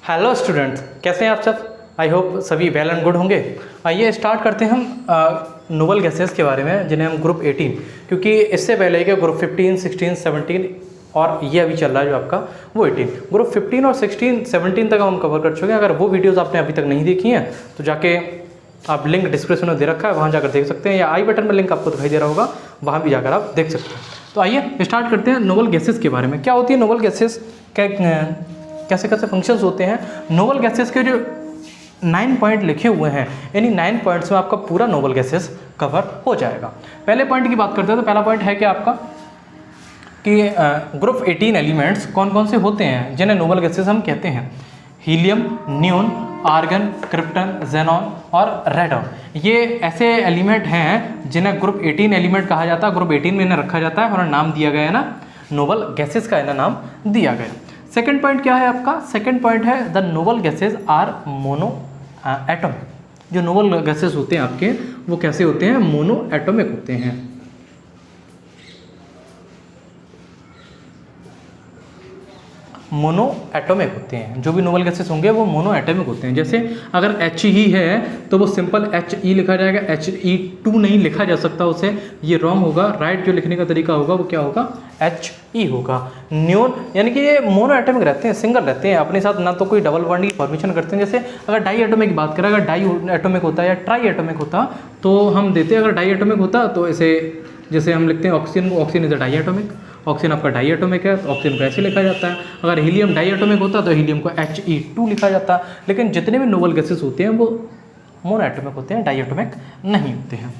Hello students, कैसे हैं आप सब। आई होप सभी वेल एंड गुड होंगे। आइए स्टार्ट करते हैं हम नोबल गैसेस के बारे में, जिन्हें हम ग्रुप 18, क्योंकि इससे पहले के ग्रुप 15, 16, 17 और ये अभी चल रहा है जो आपका वो 18, ग्रुप 15 और 16, 17 तक हम कवर कर चुके हैं। अगर वो वीडियोज़ आपने अभी तक नहीं देखी हैं तो जाके आप लिंक डिस्क्रिप्शन में दे रखा है, वहाँ जाकर देख सकते हैं, या आई बटन में लिंक आपको दिखाई दे रहा होगा, वहाँ भी जाकर आप देख सकते हैं। तो आइए स्टार्ट करते हैं नोबल गैसेस के बारे में। क्या होती है नोबल गैसेस, कैसे कैसे फंक्शंस होते हैं। नोबल गैसेस के जो 9 पॉइंट लिखे हुए हैं, यानी 9 पॉइंट्स में आपका पूरा नोबल गैसेस कवर हो जाएगा। पहले पॉइंट की बात करते हैं तो पहला पॉइंट है कि आपका कि ग्रुप 18 एलिमेंट्स कौन कौन से होते हैं जिन्हें नोबल गैसेस हम कहते हैं। Helium, neon, argon, krypton, xenon और रेडॉन। ये ऐसे एलिमेंट हैं जिन्हें ग्रुप 18 एलिमेंट कहा जाता है। ग्रुप 18 में इन्हें रखा जाता है और नाम दिया गया है ना, नोबल गैसेस का इन्हें नाम दिया गया। सेकेंड पॉइंट क्या है आपका, सेकेंड पॉइंट है the noble gases are monoatomic. जो नोबल गैसेस होते हैं आपके वो कैसे होते हैं, मोनो एटॉमिक होते हैं। मोनो एटॉमिक होते हैं, जो भी नोबल गैसेस होंगे वो मोनो एटॉमिक होते हैं। जैसे अगर H ही है तो वो सिंपल HE लिखा जाएगा, HE2 नहीं लिखा जा सकता उसे, ये रॉन्ग होगा। राइट जो लिखने का तरीका होगा वो क्या होगा, HE होगा। नियोन यानी कि ये मोनो एटॉमिक रहते हैं, सिंगल रहते हैं, अपने साथ ना तो कोई डबल बॉन्ड की फॉर्मेशन करते हैं। जैसे अगर डाई एटॉमिक की बात करें, अगर डाई एटॉमिक होता या ट्राई एटॉमिक होता तो हम देते, अगर डाई एटॉमिक होता तो ऐसे जैसे हम लिखते हैं oxygen, oxygen is a diatomic, oxygen आपका डाई एटॉमिक है तो ऑक्सीजन को ऐसे लिखा जाता है। अगर हीलियम डाई एटॉमिक होता तो हीलियम को HE2 लिखा जाता। लेकिन जितने भी नोबल गैसेस होते हैं वो मोनो एटॉमिक होते हैं, डाई एटॉमिक नहीं होते हैं।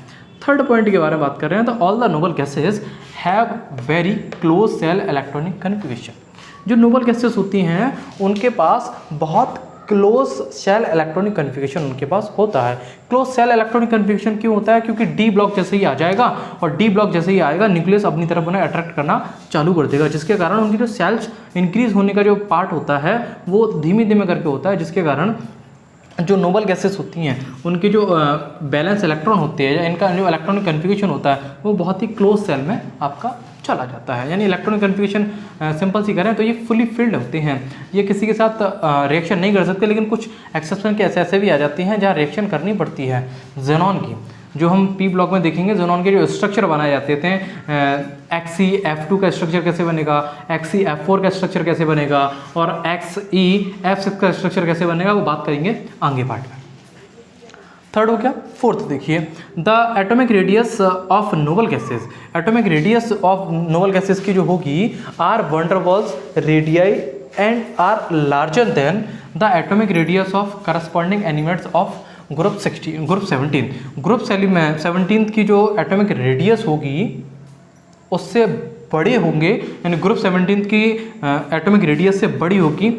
थर्ड पॉइंट के बारे में बात कर रहे हैं तो all the noble gases have very close shell electronic configuration. जो नोबल गैसेस होती हैं उनके पास बहुत क्लोज सेल इलेक्ट्रॉनिक कन्फिगरेशन उनके पास होता है। क्लोज सेल इलेक्ट्रॉनिक कन्फिगरेशन क्यों होता है, क्योंकि डी ब्लॉक जैसे ही आ जाएगा और डी ब्लॉक जैसे ही आएगा न्यूक्लियस अपनी तरफ उन्हें अट्रैक्ट करना चालू कर देगा, जिसके कारण उनकी जो सेल्स इंक्रीज होने का जो पार्ट होता है वो धीमे धीमे करके होता है, जिसके कारण जो नोबल गैसेस होती हैं उनके जो बैलेंस इलेक्ट्रॉन होते हैं या इनका जो इलेक्ट्रॉनिक कन्फिगरेशन होता है वो बहुत ही क्लोज सेल में आपका चला जाता है। यानी इलेक्ट्रॉनिक कन्फिगरेशन सिंपल सी करें तो ये फुली फिल्ड होते हैं, ये किसी के साथ रिएक्शन नहीं कर सकते। लेकिन कुछ एक्सेप्शन के ऐसे भी आ जाती हैं जहाँ रिएक्शन करनी पड़ती है। जेनॉन की जो हम पी ब्लॉक में देखेंगे, जेनॉन के जो स्ट्रक्चर बनाए जाते थे, XeF2 का स्ट्रक्चर कैसे बनेगा, XeF4 का स्ट्रक्चर कैसे बनेगा और XeF6 का स्ट्रक्चर कैसे बनेगा, वो बात करेंगे आगे पार्ट में। थर्ड हो गया। फोर्थ देखिए, the atomic radius of noble gases. Atomic radius of noble gases की जो होगी, are van der Waals radii and are larger than the atomic radius of corresponding elements of group 16, group 17। Group 17 की जो atomic radius होगी उससे बड़े होंगे, यानी ग्रुप 17 की एटॉमिक रेडियस से बड़ी होगी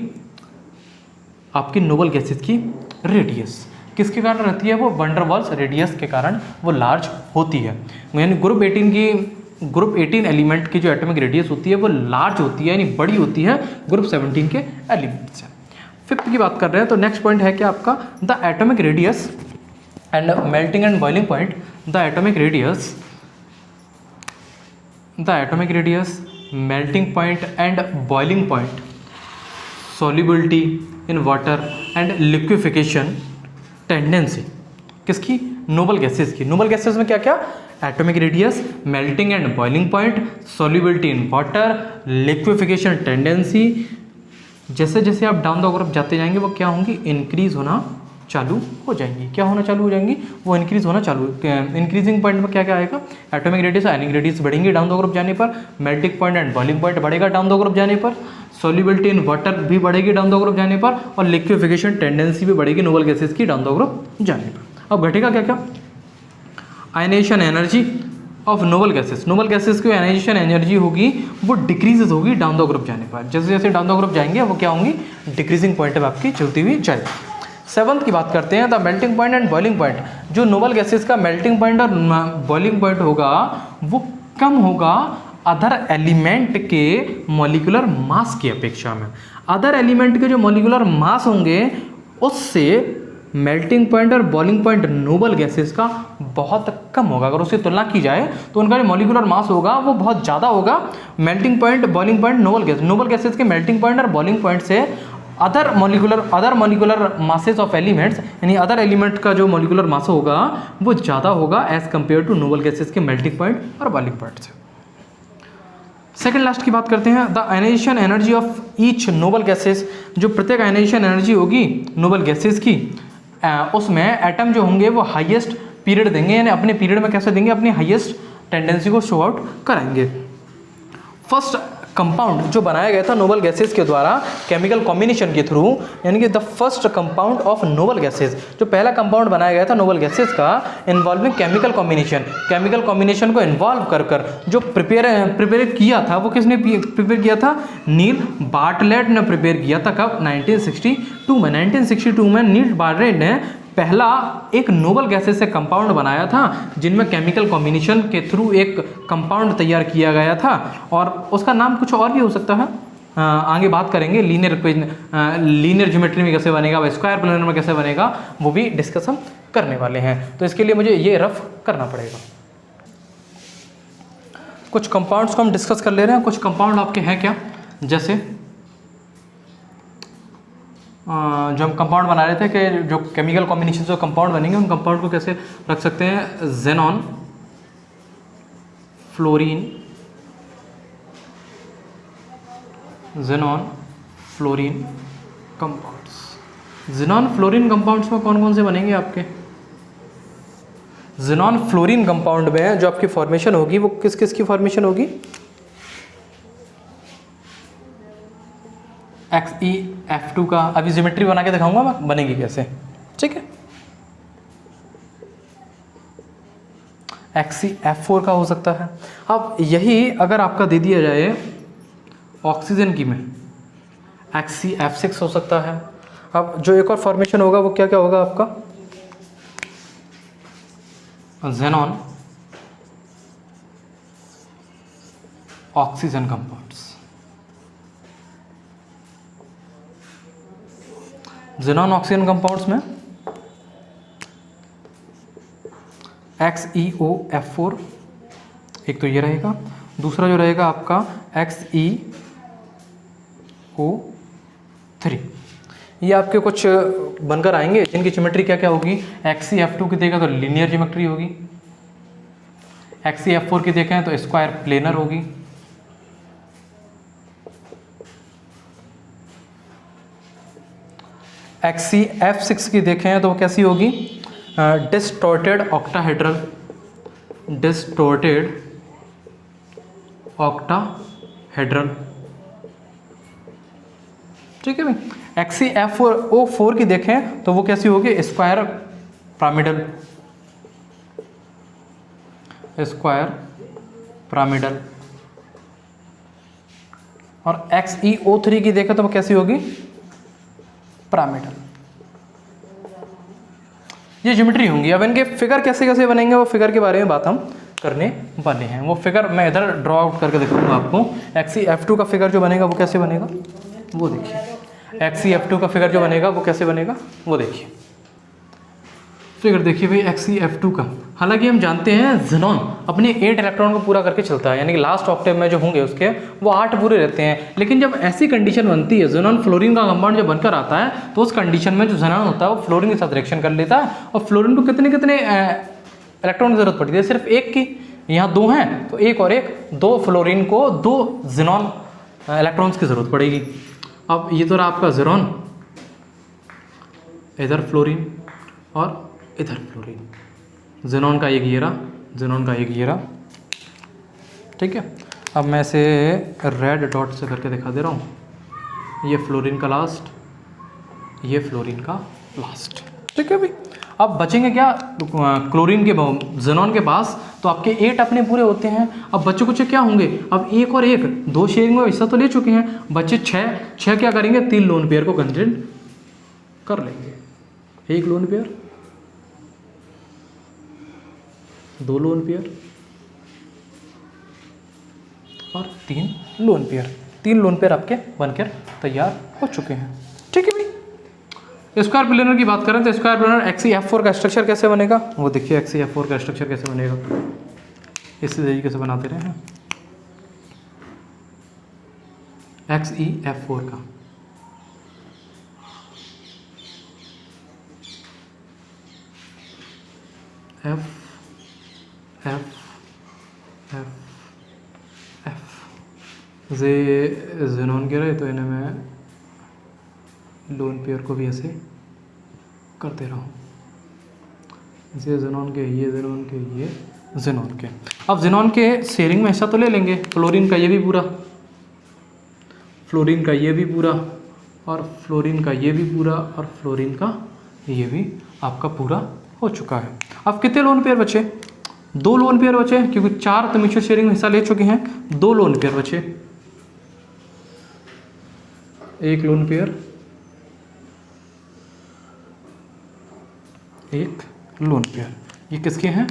आपकी नोबल गैसेस की रेडियस। किसके कारण रहती है वो, वंडर वॉल्स रेडियस के कारण वो लार्ज होती है। यानी ग्रुप 18 एलिमेंट की जो एटॉमिक रेडियस होती है वो लार्ज होती है, यानी बड़ी होती है ग्रुप 17 के एलिमेंट से। फिफ्थ की बात कर रहे हैं तो नेक्स्ट पॉइंट है कि आपका the atomic radius and melting and boiling point. The atomic radius, melting point and boiling point, solubility in water and liquefaction tendency किसकी, नोबल गैसेस की। नोबल गैसेस में क्या क्या, atomic radius, melting and boiling point, solubility in water, liquefaction tendency. जैसे जैसे आप down the group जाते जाएंगे वो क्या होंगी, इंक्रीज होना चालू हो जाएंगी। क्या होना चालू हो जाएंगी, वो इंक्रीज होना चालू। इंक्रीजिंग पॉइंट में क्या क्या आएगा, एटॉमिक रेडियस, आयनिक रेडियस बढ़ेंगे डाउन द ग्रुप जाने पर, melting point and boiling point बढ़ेगा डाउन द ग्रुप जाने पर, सॉल्युबिलिटी इन वाटर भी बढ़ेगी डाउन द ग्रुप जाने पर, और लिक्विफिकेशन टेंडेंसी भी बढ़ेगी नोबल गैसेस की डाउन द ग्रुप जाने पर। अब घटेगा क्या क्या, ionization energy of noble gases. Noble gases की आयनाइजेशन एनर्जी होगी वो डिक्रीजेज होगी डाउन द ग्रुप जाने पर। जैसे जैसे डाउन द ग्रुप जाएंगे वो क्या होंगी, डिक्रीजिंग पॉइंट में आपकी चलती हुई जाएगी। सेवंथ की बात करते हैं, the melting point and boiling point. जो नोबल गैसेस का मेल्टिंग पॉइंट और बॉइलिंग पॉइंट होगा वो कम होगा अदर एलिमेंट के मॉलिक्यूलर मास की अपेक्षा में। अदर एलिमेंट के जो मॉलिक्यूलर मास होंगे उससे मेल्टिंग पॉइंट और बॉइलिंग पॉइंट नोबल गैसेस का बहुत कम होगा। अगर उससे तुलना की जाए तो उनका जो मॉलिक्यूलर मास होगा वो बहुत ज़्यादा होगा। Melting point, boiling point, noble gases के मेल्टिंग पॉइंट और बॉइलिंग पॉइंट से other molecular masses of elements, यानी अदर एलिमेंट का जो मॉलिकुलर मास होगा वो ज़्यादा होगा as compare to noble gases के मेल्टिंग पॉइंट और बॉइलिंग पॉइंट से। सेकंड लास्ट की बात करते हैं, the ionization energy of each noble gases, जो प्रत्येक आयनाइजेशन एनर्जी होगी नोबल गैसेस की, उसमें एटम जो होंगे वो हाईएस्ट पीरियड देंगे, यानी अपने पीरियड में कैसे देंगे, अपनी हाईएस्ट टेंडेंसी को शो आउट कराएंगे। फर्स्ट कंपाउंड जो बनाया गया था नोबल गैसेस के द्वारा केमिकल कॉम्बिनेशन के थ्रू, यानी कि the first compound of noble gases, जो पहला कंपाउंड बनाया गया था नोबल गैसेस का इन्वॉल्विंग केमिकल कॉम्बिनेशन को इन्वॉल्व कर जो प्रिपेयर किया था, वो किसने प्रिपेयर किया था, नील बार्टलेट ने प्रिपेयर किया था। कब, 1962 में नील बार्टलेट ने पहला एक नोबल गैसेस से कंपाउंड बनाया था जिनमें केमिकल कॉम्बिनेशन के थ्रू एक कंपाउंड तैयार किया गया था, और उसका नाम कुछ और भी हो सकता है, आगे बात करेंगे। लीनियर ज्योमेट्री में कैसे बनेगा, स्क्वायर प्लेनर में कैसे बनेगा, वो भी डिस्कस हम करने वाले हैं। तो इसके लिए मुझे ये रफ करना पड़ेगा। कुछ कंपाउंड्स को हम डिस्कस कर ले रहे हैं। कुछ कंपाउंड आपके हैं क्या, जैसे जो हम कंपाउंड बना रहे थे कि जो केमिकल कॉम्बिनेशन से कंपाउंड बनेंगे, उन कंपाउंड को कैसे रख सकते हैं, xenon, fluorine compounds. Xenon fluorine compounds में कौन कौन से बनेंगे आपके, जेनॉन फ्लोरीन कंपाउंड में जो आपकी फॉर्मेशन होगी वो किस किस की फॉर्मेशन होगी, XeF2 का, अभी ज्योमेट्री बना के दिखाऊंगा मैं बनेगी कैसे, ठीक है। XeF4 का हो सकता है। अब यही अगर आपका दे दिया जाए ऑक्सीजन की में, XeF6 हो सकता है। अब जो एक और फॉर्मेशन होगा वो क्या क्या होगा आपका, xenon oxygen compounds. Xenon oxygen compounds में XeOF4 एक तो ये रहेगा, दूसरा जो रहेगा आपका XeO3। ये आपके कुछ बनकर आएंगे जिनकी ज्योमेट्री क्या क्या होगी, XeF2 की देखें तो लीनियर ज्योमेट्री होगी, XeF4 की देखें तो स्क्वायर प्लेनर होगी, XeF6 की देखें तो वो कैसी होगी, डिस्टॉर्टेड ऑक्टाहेड्रल, ठीक है भाई। XeFO4 की देखें तो वो कैसी होगी, स्क्वायर पिरामिडल। और XeO3 की देखें तो वो कैसी होगी, पिरामिडल। ये ज्योमेट्री होंगी। अब इनके फिगर कैसे कैसे बनेंगे, वो फिगर के बारे में बात हम करने वाले हैं। वो फिगर मैं इधर ड्रॉ आउट करके दिखाऊंगा आपको। XeF2 का फिगर जो बनेगा वो कैसे बनेगा, वो देखिए। XeF2 का फिगर जो बनेगा वो कैसे बनेगा, वो देखिए। फिगर देखिए भाई XeF2 का। हालांकि हम जानते हैं जेनॉन अपने 8 इलेक्ट्रॉन को पूरा करके चलता है, यानी कि लास्ट ऑक्टेव में जो होंगे उसके वो 8 पूरे रहते हैं। लेकिन जब ऐसी कंडीशन बनती है, जेनॉन फ्लोरीन का कंपाउंड जब बनकर आता है, तो उस कंडीशन में जो जेनॉन होता है वो फ्लोरीन के साथ रिएक्शन कर लेता है, और फ्लोरीन को कितने कितने इलेक्ट्रॉन की जरूरत पड़ती है, सिर्फ एक की। यहाँ 2 हैं तो एक और एक, 2 फ्लोरीन को 2 जेनॉन इलेक्ट्रॉन्स की जरूरत पड़ेगी। अब ये तो रहा आपका जेनॉन, इधर फ्लोरीन और इधर फ्लोरीन, जेनॉन का एक ये रहा, जेनॉन का एक ये रहा, ठीक है। अब मैं इसे रेड डॉट से करके दिखा दे रहा हूँ। ये फ्लोरीन का लास्ट, ये फ्लोरीन का लास्ट, ठीक है भाई। अब बचेंगे क्या, क्लोरीन के जेनॉन के पास तो आपके 8 अपने पूरे होते हैं। अब बच्चे कुछ क्या होंगे, अब एक और एक 2 शेयरिंग में हिस्सा तो ले चुके हैं, बच्चे 6 क्या करेंगे, 3 लोन पेयर को कंसिडर कर लेंगे। 1 लोन पेयर, 2 लोन पेयर और 3 लोन पेयर। 3 लोन पेयर आपके बनकर तैयार हो चुके हैं, ठीक है भाई। स्क्वायर प्लेनर की बात करें तो स्क्वायर प्लेनर XeF4 का स्ट्रक्चर कैसे बनेगा, वो देखिए। XeF4 का स्ट्रक्चर कैसे बनेगा, इसी तरीके से बनाते रहे हैं। XeF4 का एफ एफ एफ एफ जे जेनॉन कह रहे तो इन्हें मैं लोन पेयर को भी ऐसे करते रहा हूँ, ये जेनॉन के ये जेनॉन के ये जेनॉन के। अब जेनॉन के शेयरिंग में हिस्सा तो ले लेंगे, फ्लोरीन का ये भी पूरा, फ्लोरीन का ये भी पूरा, और फ्लोरीन का ये भी पूरा, और फ्लोरीन का ये भी आपका पूरा हो चुका है। अब कितने लोन पेयर बचे? 2 लोन पेयर बचे, क्योंकि 4 तो म्यूचुअल शेयरिंग में हिस्सा ले चुके हैं, 2 लोन पेयर बचे। एक लोन पेयर, एक लोन पेयर, ये किसके हैं?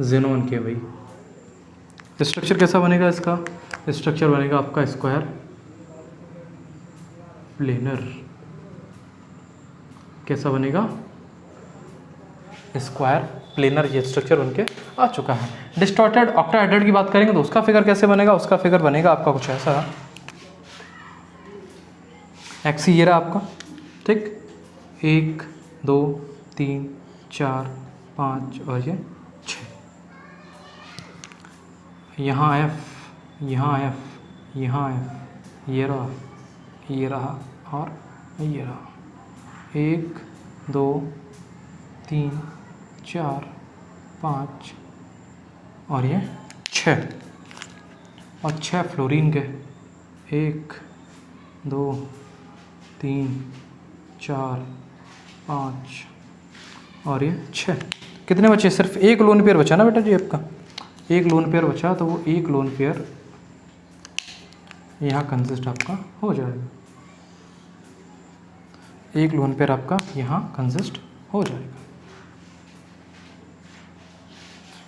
जेनॉन के भाई। स्ट्रक्चर कैसा बनेगा इसका? स्ट्रक्चर बनेगा आपका स्क्वायर प्लेनर। कैसा बनेगा? Square planar. ये स्ट्रक्चर बनके आ चुका है। डिस्टॉर्टेड ऑक्टाहेड्रल की बात करेंगे तो उसका फिगर कैसे बनेगा? उसका फिगर बनेगा आपका कुछ ऐसा, एक्सी ये रहा आपका, ठीक, 1 2 3 4 5 और ये 6, यहाँ एफ, यहाँ एफ, यहाँ एफ, ये रहा और ये रहा, 1 2 3 4 5 और ये 6, और 6 फ्लोरीन के, 1 2 3 4 5 और ये 6। कितने बचे? सिर्फ एक लोन पेयर बचा ना बेटा जी आपका, एक लोन पेयर बचा, तो वो एक लोन पेयर यहाँ कंसिस्ट आपका हो जाएगा, एक लोन पेयर आपका यहाँ कंसिस्ट हो जाएगा,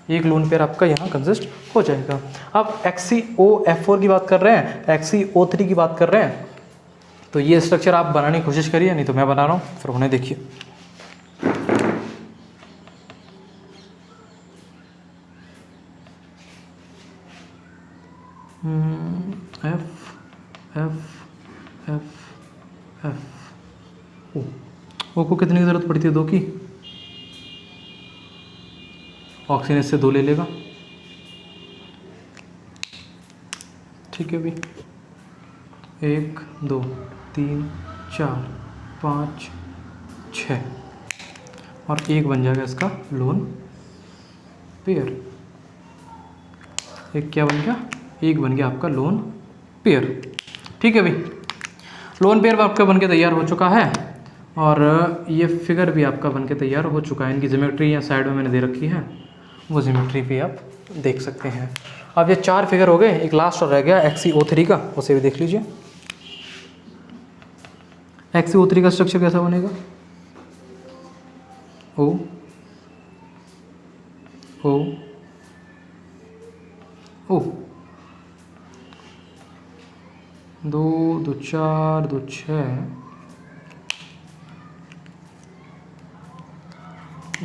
एक लोन पेयर आपका यहाँ कंसिस्ट हो जाएगा। अब XCOF4 की बात कर रहे हैं, XCO3 की बात कर रहे हैं, तो ये स्ट्रक्चर आप बनाने की कोशिश करिए, नहीं तो मैं बना रहा हूँ, फिर उन्हें देखिए। F F F F O को कितने की ज़रूरत पड़ती है? 2 की। ऑक्सीजन इससे 2 ले लेगा, ठीक है भाई। 1 2 3 4 5 6 और 1 बन जाएगा इसका लोन पेयर। एक क्या बन गया? 1 बन गया आपका लोन पेयर, ठीक है भाई। लोन पेयर आपका बनके तैयार हो चुका है, और ये फिगर भी आपका बनके तैयार हो चुका है। इनकी ज्योमेट्री या साइड में मैंने दे रखी है, वो ज्योमेट्री भी आप देख सकते हैं। अब ये 4 फिगर हो गए, एक लास्ट और रह गया XCO3 का, उसे भी देख लीजिए। XCO3 का स्ट्रक्चर कैसा बनेगा? O O O 2 2 4 2 6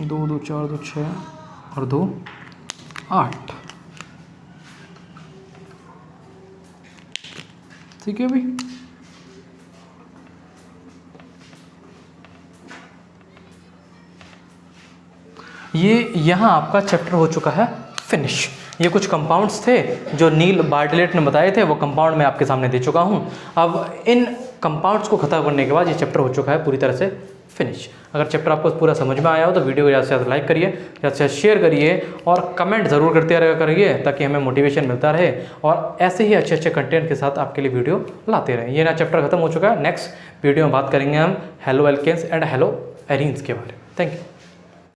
2 2 4 2 6 और 2 8, ठीक है भाई। ये यहाँ आपका चैप्टर हो चुका है फिनिश। ये कुछ कंपाउंड्स थे जो नील बार्टलेट ने बताए थे, वो कंपाउंड मैं आपके सामने दे चुका हूँ। अब इन कंपाउंड्स को खत्म करने के बाद ये चैप्टर हो चुका है पूरी तरह से फिनिश। अगर चैप्टर आपको पूरा समझ में आया हो तो वीडियो को ज़्यादा से ज़्यादा लाइक करिए, ज़्यादा से शेयर करिए और कमेंट ज़रूर करते रहा करिए, ताकि हमें मोटिवेशन मिलता रहे और ऐसे ही अच्छे अच्छे कंटेंट के साथ आपके लिए वीडियो लाते रहें। ये ना चैप्टर खत्म हो चुका है। नेक्स्ट वीडियो में बात करेंगे हम haloalkanes and haloarenes के बारे में। Thank you.